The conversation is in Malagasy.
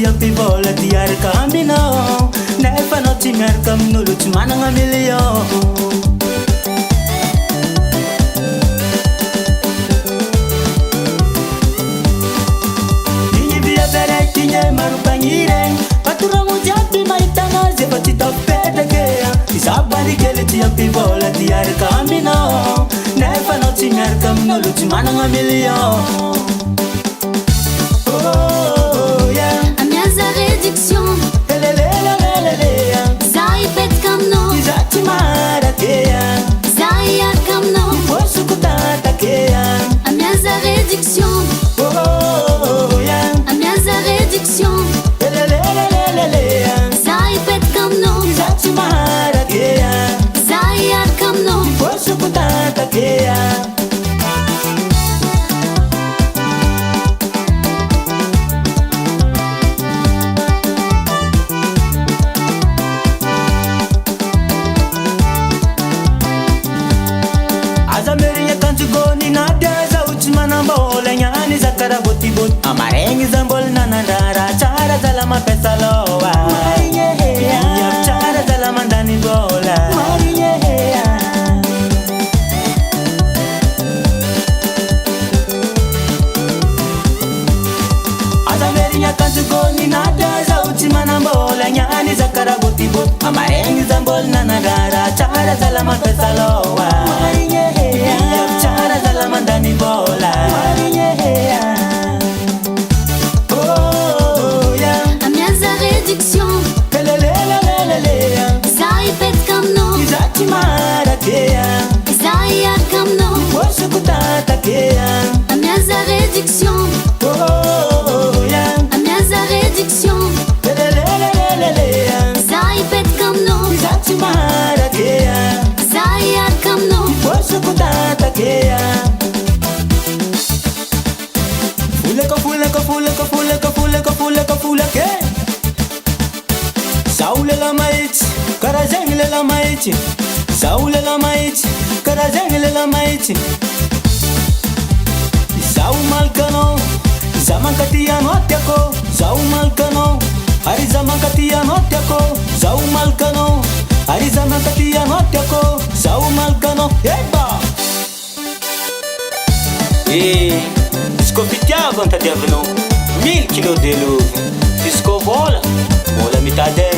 ty ampivola ty araka aminao, nefa anao tsy miaraka amin'olo tsy managna million. Igny viaveraiky igny marompagny regny, patoragno jiaby mahita anazy efa tsy tapetrake. Izabary kely ty ampivola ty araka aminao, nefa anao tsy miaraka amin'olo tsy managna million. Posoko tatake a minha réduction. A minha réduction. Sai pet kamno. Sai a kamno. Posoko tatake a. Amarengi zambol nanandara chara zala mapesa loa. Mariye chara zala mandani bola. Mariye Azamerinya kanzugoni nada za uchimana bola nyani zakara boti bot. Amarengi zambol nanandara chara zala mapesa loa. Mariye chara zala mandani bola. Mariye Posoko tatake a minha réduction. A minha réduction. Sai pet kamno. Sai a kamno. Posoko tatake a. Fuleka Saule la maiti, karazegny la maiti. Saule la maiti, karazegny la maiti. Zao malkanao, zamankaty anoty ako. Zao malkanao, ary zamankaty anoty ako. Zao malkanao, ary zamankaty anoty ako. Zao malkanao, eba! Izy koa fitiava ny tadiavinao 1000 kilo de lovy. Izy koa vola mitady